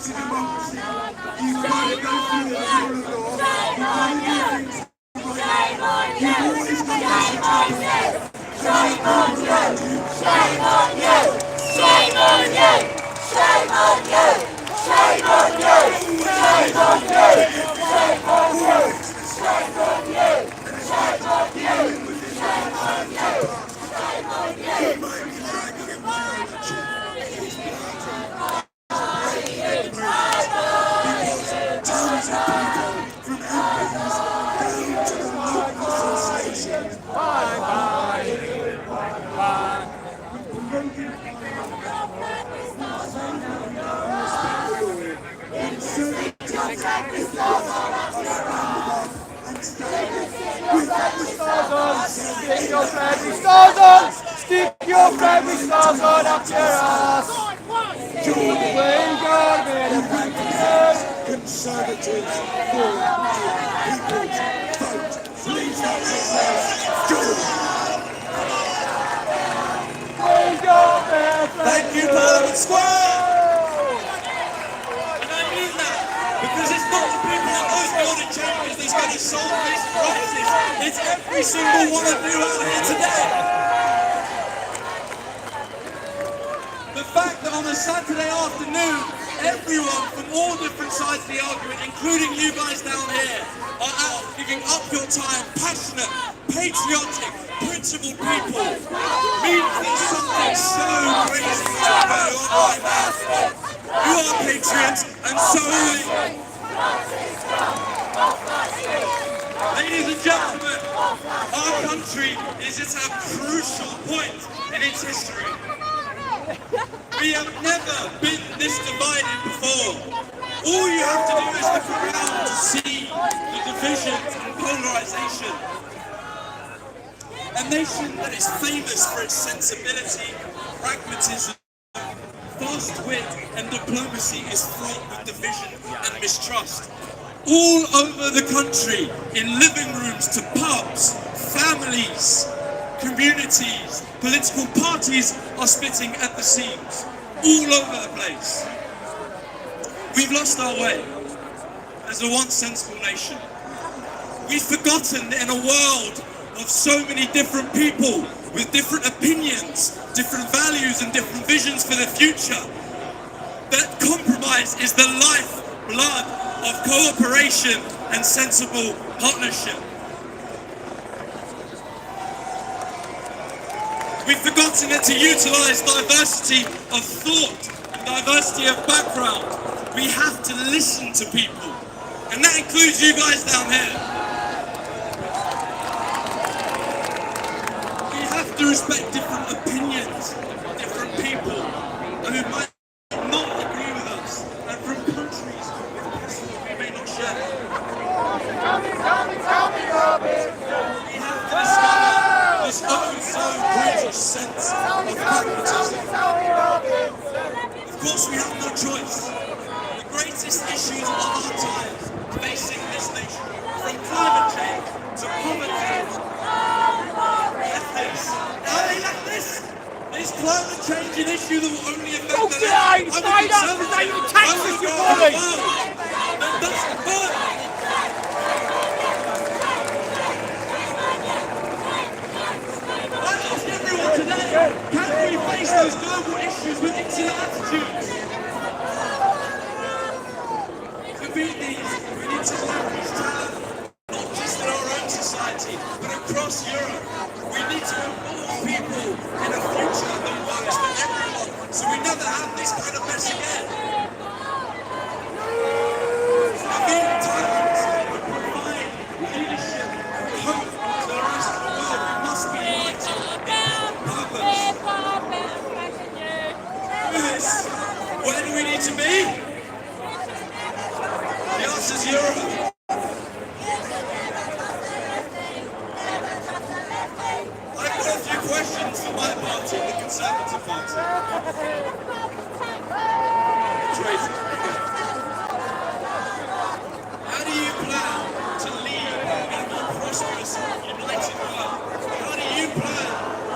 to democracy. You've got to go through the rule of law. You've got to do things right. You've always got to listen to the people. Shame on you! Shame on you! Shame on you! Shame on you! Shame on you! Shame on you! Shame on you! Shame on you! Shame on you! Shame on you! Shame on Stick your friendly stars on! Stick your friendly stars on up your ass! We've got a bit of practice! Conservatives for people's vote. Please don't We've got their Thank you, Parliament Square! And I mean that because it's not the people in those building chambers that's going to solve this crisis. It's every single one of you out here today. The fact that on a Saturday afternoon, everyone from all different sides of the argument, including you guys down here, are out giving up your time, passionate, patriotic, principled people, means that something so crazy is going on right now. You are patriots, and so are we. Ladies and gentlemen, our country is at a crucial point in its history. We have never been this divided before. All you have to do is look around to see the divisions and polarisation. A nation that is famous for its sensibility, pragmatism, fast wit and diplomacy is fraught with division and mistrust. All over the country, in living rooms to pubs, families, communities, political parties are splitting at the seams. All over the place. We've lost our way as a once sensible nation. We've forgotten that in a world of so many different people with different opinions, different values and different visions for the future, that compromise is the lifeblood of cooperation and sensible partnership. We've forgotten that to utilise diversity of thought and diversity of background, we have to listen to people. And that includes you guys down here. We have to respect different opinions, different people who might not agree with us, and from countries with passions we may not share. We have to discover this so British sense of patriotism. Of course, we have no choice. The greatest issues of our time facing this nation, from climate change to poverty, ethics. Are they like this? Is climate change an issue that will only affect the left? Sign up to say your taxes, you bully! That's the point. Today, can we face those global issues with insular attitudes? To beat these, we need to leverage talent, not just in our own society, but across Europe. We need to involve people in a future that works for everyone, so we never have this kind of mess again. To beat talent and provide leadership and hope to the rest of the world, we must be united. Where do we need to be? The answer is Europe. I've got a few questions for my party, the Conservative Party. How do you plan to lead in a more prosperous, united world? How do you plan,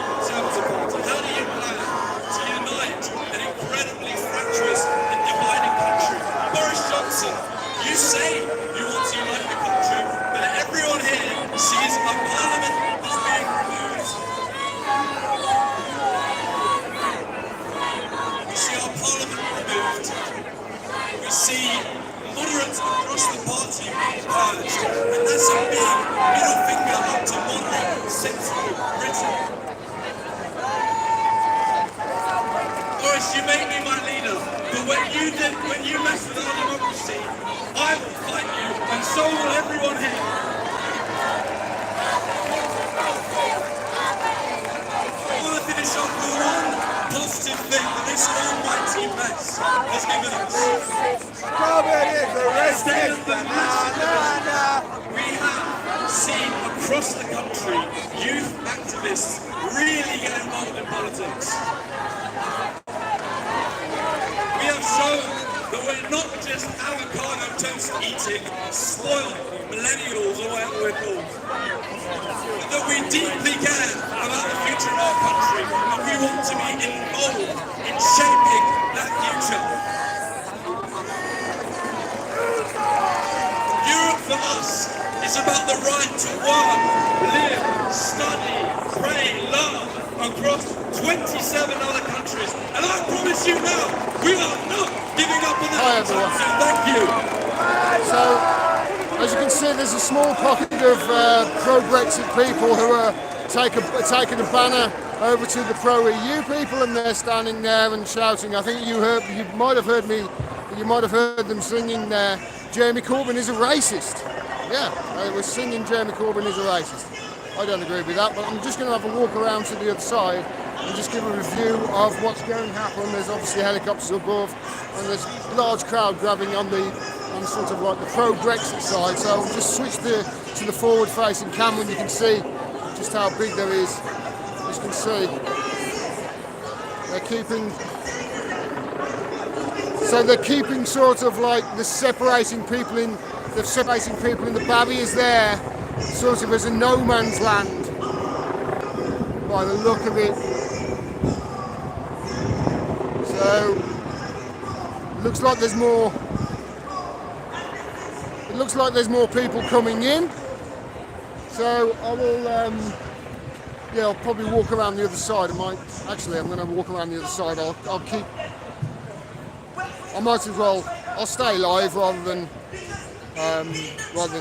Conservative Party? How do you plan to unite an incredibly fractious and divided country? sensible Britain. Boris, you made me my leader, but when you mess with our democracy, I will fight you, and so will everyone here. I want to finish off with one positive thing that this almighty mess has given us. Instead of the massive we have seen across the country youth activists really get involved in politics. We have shown that we're not just avocado toast eating, spoiled millennials or whatever we're called. But that we deeply care about the future of our country and we want to be involved in shaping that future. Europe for us is about the right to work, live, study, pray, love across 27 other countries. And I promise you now, we are not giving up on that. So thank you. So, as you can see, there's a small pocket of pro-Brexit people who are taking a banner over to the pro-EU people, and they're standing there and shouting. I think you might have heard them singing there, Jeremy Corbyn is a racist. Yeah, they were singing Jeremy Corbyn is a racist. I don't agree with that, but I'm just going to have a walk around to the other side and just give a review of what's going to happen. There's obviously helicopters above, and there's a large crowd grabbing on sort of like the pro-Brexit side. So I'll just switch to the forward-facing camera, and you can see just how big there is. As you can see, they're keeping sort of like the separating people in the barriers there, sort of as a no man's land, by the look of it. So it looks like there's more people coming in. So I will, I'll probably walk around the other side. I'm going to walk around the other side. I'll stay live rather than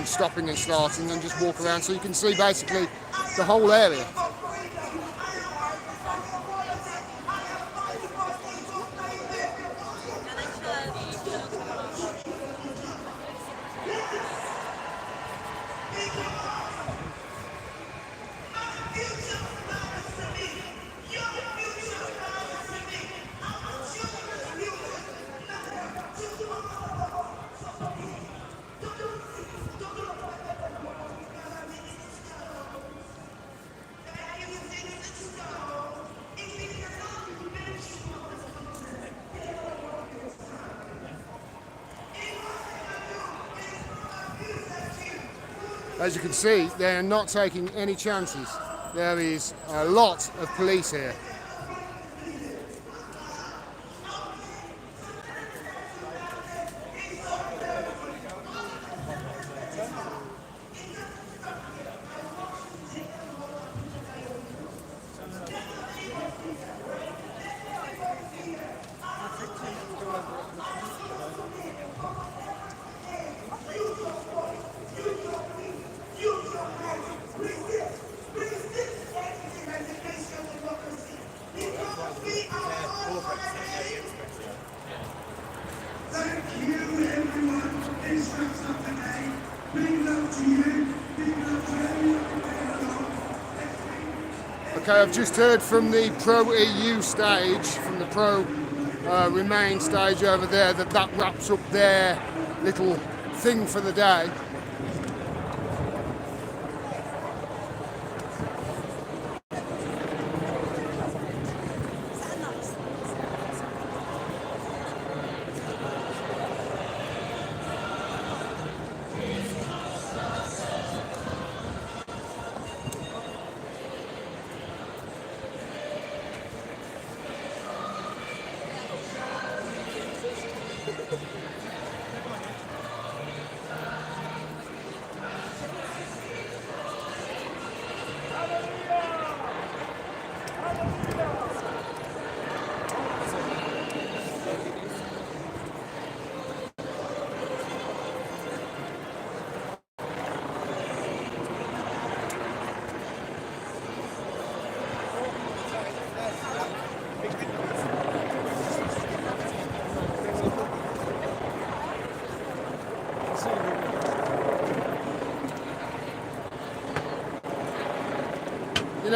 stopping and starting, and just walk around so you can see basically the whole area. As you can see, they're not taking any chances. There is a lot of police here. Okay, I've just heard from the pro-EU stage, from the pro-Remain stage over there, that wraps up their little thing for the day.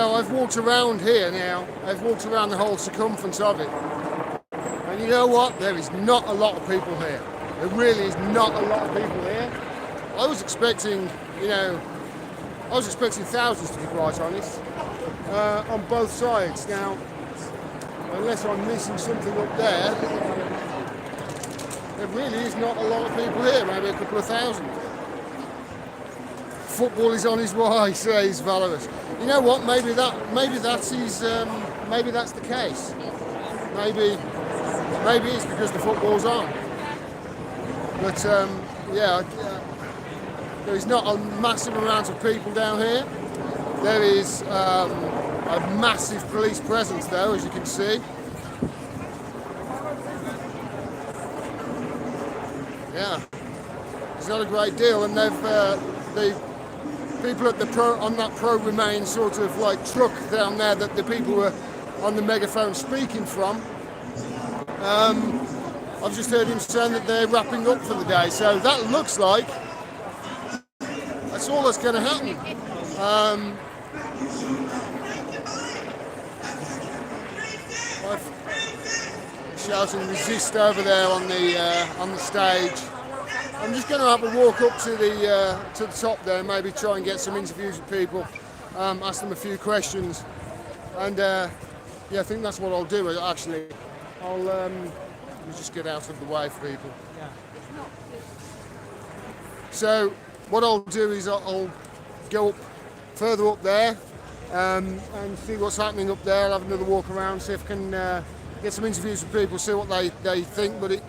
know, I've walked around here now. I've walked around the whole circumference of it. And you know what? There is not a lot of people here. There really is not a lot of people here. I was expecting, thousands, to be quite honest, on both sides. Now, unless I'm missing something up there really is not a lot of people here, maybe a couple of thousand. Football is on his way, says Valorous. You know what? Maybe that's the case. Maybe it's because the football's on. But there is not a massive amount of people down here. There is a massive police presence, though, as you can see. Yeah, it's not a great deal, and the people at on that pro-Remain sort of like truck down there that the people were on the megaphone speaking from. I've just heard him saying that they're wrapping up for the day, so that looks like that's all that's going to happen. I've shouting "resist" over there on the stage. I'm just going to have a walk up to the top there, maybe try and get some interviews with people, ask them a few questions, and I think that's what I'll do. Actually, I'll just get out of the way for people. So what I'll do is I'll go further up there and see what's happening up there. I'll have another walk around, see if I can get some interviews with people, see what they think. But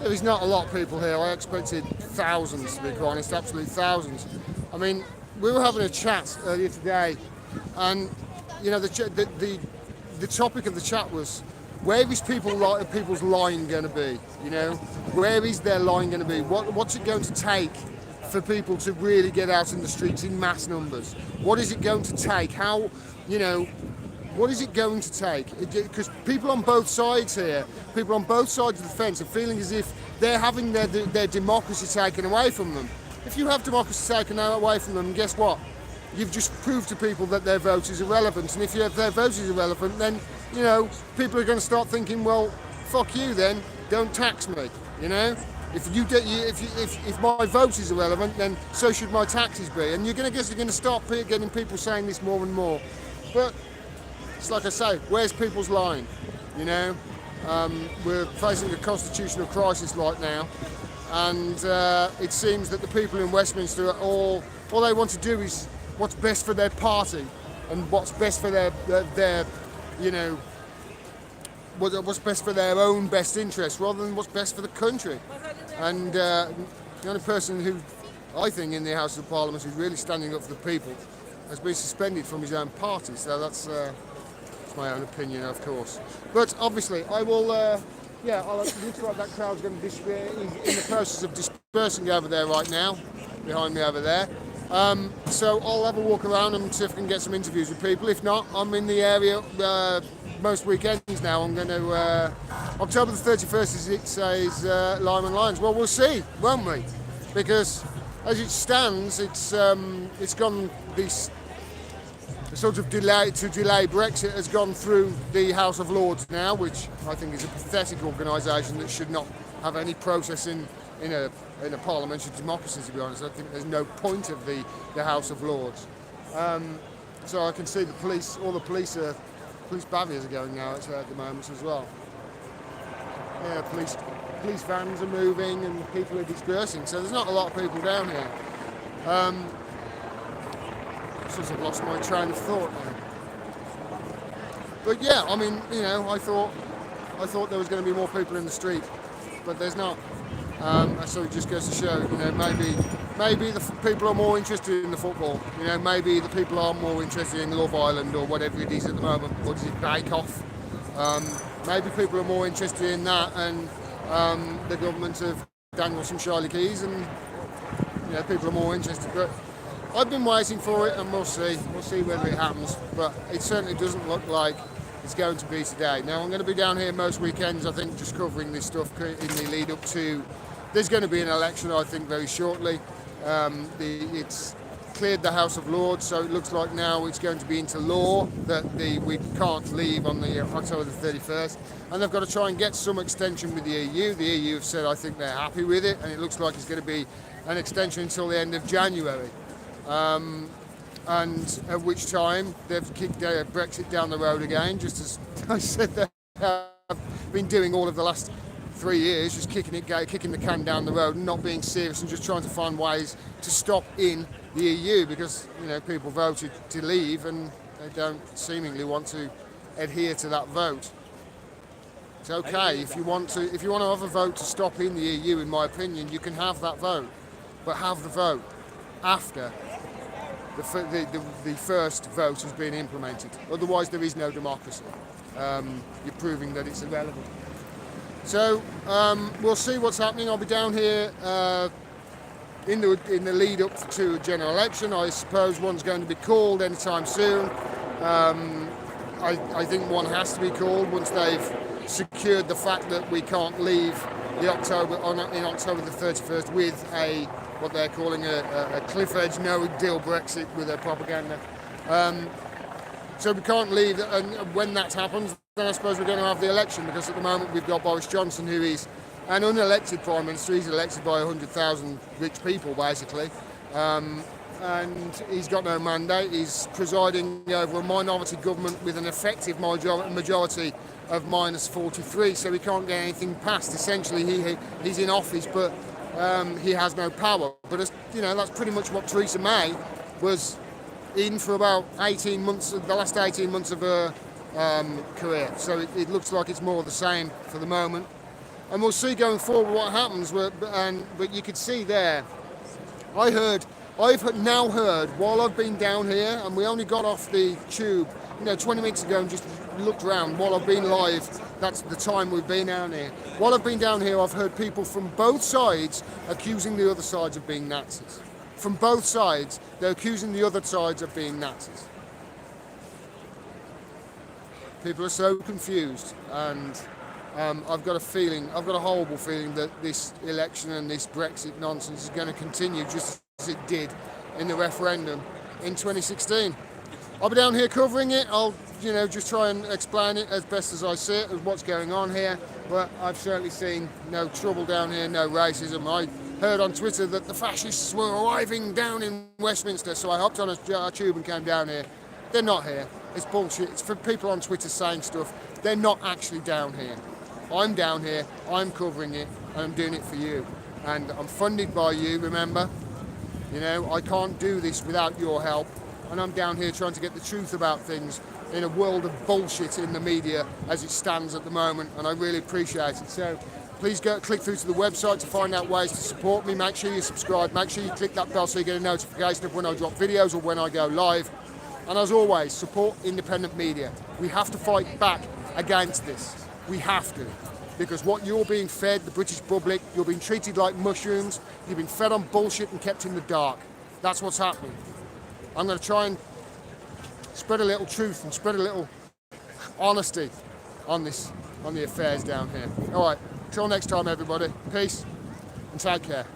there is not a lot of people here. I expected thousands, to be quite honest, absolute thousands. I mean, we were having a chat earlier today, and the topic of the chat was, where is people's line going to be? Where is their line going to be? What's it going to take for people to really get out in the streets in mass numbers? What is it going to take? What is it going to take? Because people on both sides here, people on both sides of the fence are feeling as if they're having their democracy taken away from them. If you have democracy taken away from them, guess what? You've just proved to people that their vote is irrelevant. And if their vote is irrelevant, then, people are going to start thinking, well, fuck you then, don't tax me, If my vote is irrelevant, then so should my taxes be. And you're going to start getting people saying this more and more. But it's like I say, where's people's line? We're facing a constitutional crisis right now, and it seems that the people in Westminster are all they want to do is what's best for their party and what's best for their what's best for their own best interest rather than what's best for the country. And the only person who I think in the House of Parliament who's really standing up for the people has been suspended from his own party. So that's my own opinion, of course. But obviously, I will. Looks like that crowd's going to disappear. He's in the process of dispersing over there right now, behind me over there. So I'll have a walk around and see if I can get some interviews with people. If not, I'm in the area most weekends now. I'm going to October the 31st, as it says, Lyman Lions. Well, we'll see, won't we? Because as it stands, it's gone this. The sort of delay Brexit has gone through the House of Lords now, which I think is a pathetic organisation that should not have any process in a parliamentary democracy, to be honest. I think there's no point of the House of Lords. So I can see all the police barriers are going now at the moment as well. Yeah, police vans are moving and people are dispersing, so there's not a lot of people down here. Sort of lost my train of thought now. But yeah, I mean, I thought there was going to be more people in the street, but there's not. So it just goes to show, maybe the people are more interested in the football. Maybe the people are more interested in Love Island or whatever it is at the moment. What is it, Bake Off? Maybe people are more interested in that and the government of Daniels and Shirley Keys, and people are more interested. But I've been waiting for it, and we'll see. We'll see whether it happens. But it certainly doesn't look like it's going to be today. Now, I'm going to be down here most weekends, I think, just covering this stuff in the lead up to. There's going to be an election, I think, very shortly. It's cleared the House of Lords, so it looks like now it's going to be into law that we can't leave on the October the 31st, and they've got to try and get some extension with the EU. The EU have said I think they're happy with it, and it looks like it's going to be an extension until the end of January, and at which time they've kicked Brexit down the road again, just as I said they have been doing all of the last 3 years, just kicking the can down the road and not being serious and just trying to find ways to stop in the EU, because people voted to leave and they don't seemingly want to adhere to that vote. It's okay if you want to have a vote to stop in the EU. In my opinion, you can have that vote, but have the vote after the first vote has been implemented. Otherwise, there is no democracy. You're proving that it's irrelevant. So we'll see what's happening. I'll be down here in the lead up to a general election. I suppose one's going to be called anytime soon. I think one has to be called once they've secured the fact that we can't leave in October the 31st with what they're calling a cliff edge, no deal Brexit with their propaganda. So we can't leave, and when that happens, then I suppose we're going to have the election, because at the moment we've got Boris Johnson, who is an unelected Prime Minister. He's elected by 100,000 rich people, basically. And he's got no mandate. He's presiding over a minority government with an effective majority of -43, so he can't get anything passed. Essentially, he's in office, but he has no power. But that's pretty much what Theresa May was in for about 18 months, the last 18 months of her career. So it looks like it's more of the same for the moment. And we'll see going forward what happens. But you could see there, I've now heard, while I've been down here, and we only got off the tube 20 minutes ago and just looked around, while I've been live, that's the time we've been down here. While I've been down here, I've heard people from both sides accusing the other sides of being Nazis. From both sides, they're accusing the other sides of being Nazis. People are so confused, and I've got a horrible feeling that this election and this Brexit nonsense is going to continue just as it did in the referendum in 2016. I'll be down here covering it. I'll just try and explain it as best as I see it, as what's going on here. But I've certainly seen no trouble down here, no racism. I heard on Twitter that the fascists were arriving down in Westminster, so I hopped on a tube and came down here. They're not here. It's bullshit. It's for people on Twitter saying stuff. They're not actually down here. I'm down here, I'm covering it, and I'm doing it for you. And I'm funded by you, remember? I can't do this without your help. And I'm down here trying to get the truth about things in a world of bullshit in the media as it stands at the moment, and I really appreciate it. So please click through to the website to find out ways to support me. Make sure you subscribe, make sure you click that bell so you get a notification of when I drop videos or when I go live. And as always, support independent media. We have to fight back against this. We have to. Because what you're being fed, the British public, you're being treated like mushrooms, you've been fed on bullshit and kept in the dark. That's what's happening. I'm going to try and spread a little truth and spread a little honesty on the affairs down here. All right, till next time, everybody. Peace and take care.